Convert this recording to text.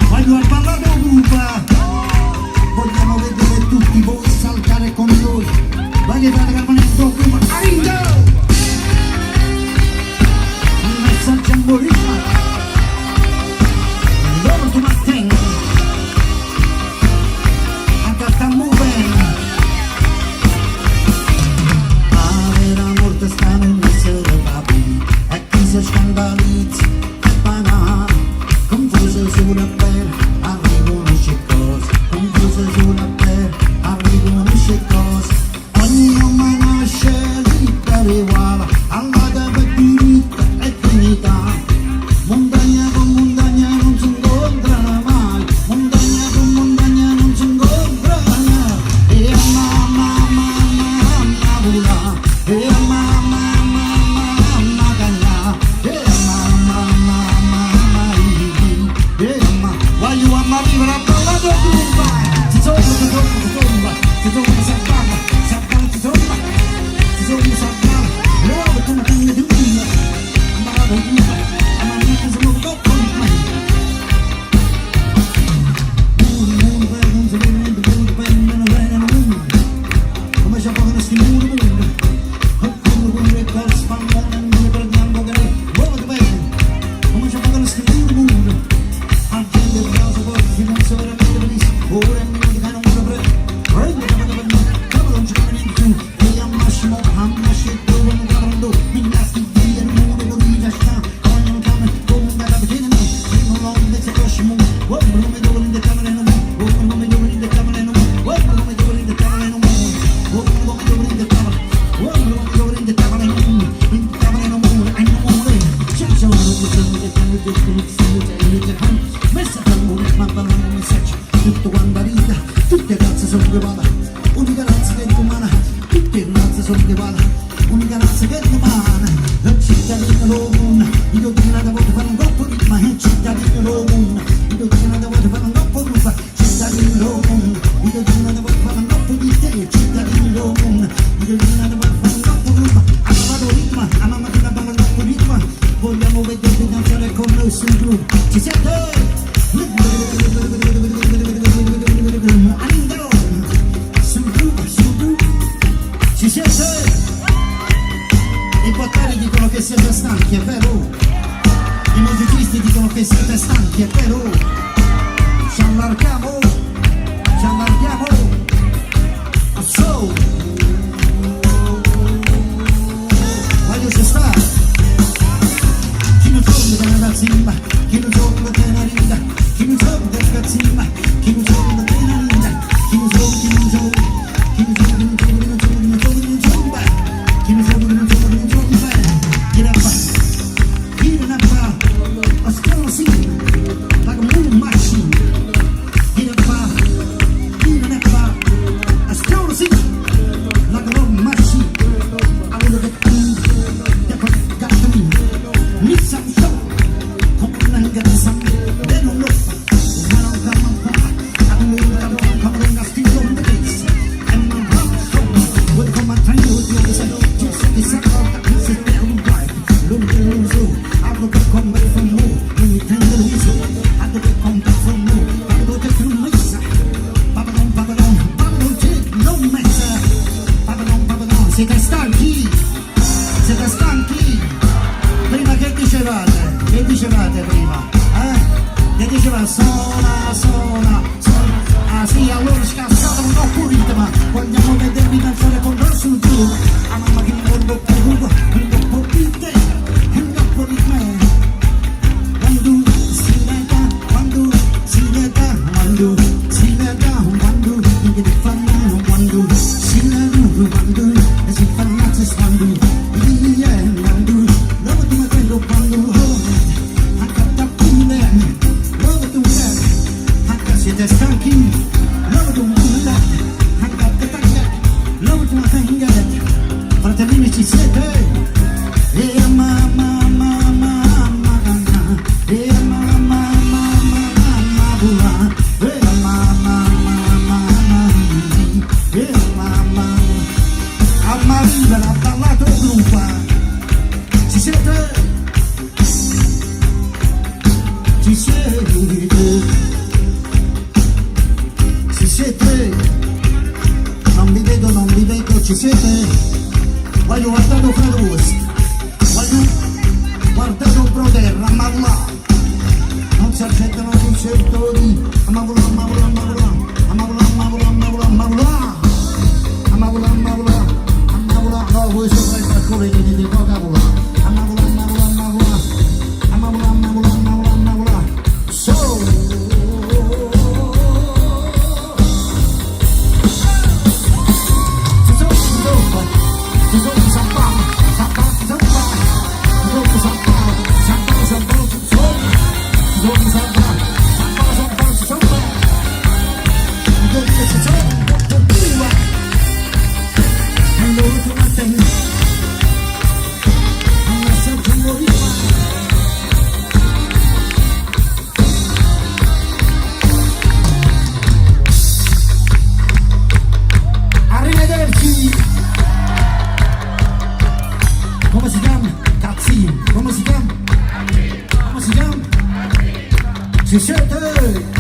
Voglio al ballato ruba, vogliamo vedere tutti voi saltare con noi. Voglio dare campionetto prima, arrivo! Un messaggio a morire, loro tu mattina, anche a muovere. A vera morte sta nel essere papi, e chi si scandalizza è banale, confuso sulla pelle, arrivano sce cose, confuso sulla pelle, arrivano sce cose. Ogni uomo nasce libero e uguale, alla per diritto e dignità. Montagna con montagna non si incontrano mai, montagna con montagna non si incontrano. E mamma, mamma, mamma, e mamma, mamma, cagna, e mamma, mamma, voglio a vivere a ballato rumba. Si torna, si torna, si torna, si torna, si balla, si torna, si torna, si balla. Loro come tengo di una, a ballato rumba, a mangiare se non tocco in me. Mondo, non si vede niente, mondo, non viene, non viene. Come c'è poco da sti mondo, qualcuno con le cose spallone, non mi prendiamo che lei, vuole bene. Come c'è poco da sti mondo, a gente che cosa può, si non so veramente benissimo. Ora è minuto che non mi prende, prende la mano per me, come non c'è niente più. E a massimo, come caprando, mi nasci via, non mi devo dire sta, come non cambia, come da capitene me, se non l'ho invece prossimo, oh, non mi devo dire camere non mi, oh, non mi devo dire camere non mi, oh, non mi devo dire camere non mi, oh, non mi devo dire camere, oh, non mi devo dire camere non mi, camere non mi, e non mi, c'è un messa per amore, ma parlando un messaggio, tutto quanto rida, tutte razze sono uguali, unica razza che è umana, tutte razze sono uguali, unica razza che è umana. Il cittadino comune, io dico una volta fare un troppo di ma è cittadino comune, io dico una volta fare un troppo di ma cittadino comune, io dico una volta fare un troppo di te, cittadino comune, io dico una volta fare un troppo di ma a vado ritmo, a mamma che abbiamo un troppo di ritmo, vogliamo vedere danzare con noi sul gruppo, ci siete? Ci siete? I portieri dicono che siete stanchi, è vero? I musicisti dicono che siete stanchi, è vero? Ci allarghiamo, a so voglio se sta chi non torna da una zimba, chi non torna da una rida, chi non torna da una zimba, chi non torna da una rida, chi non torna, chi non torna, chi non torna, chi non torna, chi non torna, chi non torna, chi non torna, chi non torna, chi non torna, chi non torna, a scuola sì, like a moving machine, chi non fa, a scuola sì, like a moving machine, I will get got to me, need some show, come on and get some, they don't know, when I'm coming, I still on the base, and I'm hot, will come and train with you, just it's a lot that is a very bright, I will come back from more, when you tell the reason, I will come back from more, I will get through my side, Babylon, take no matter, Babylon, siete stanchi, prima che dicevate prima, che dicevate suona, ah sì, allora scassate un po' pulito, ma vogliamo vedervi danzare con noi sul giù, a mamma che mi voglio più, un po' di te, un po' di me, quando si veda, quando si veda, quando si veda, quando che ti fanno, quando si veda, quando si fanno, quando love tu me quando anche da pure, love tu me, anche siete stanchi, love tu me, anche da taglia, love tu me, fratelli ci siete. Ci siete? Non vi vedo, ci siete? Voglio guardare fra due, voglio guardare pro terra, ma là non si accettano concertori, ma là, ma là, ma là, ma là, ma là, ma là, ma là, ma là, ma là, ma là, no, voi siete questi alcuni che dite poca vola, ma là, ma là, ma là, ma là, ma là, ma là, ma là, so. Come si chiama? Cazzino. Come si chiama? Come si chiama? Ci siete?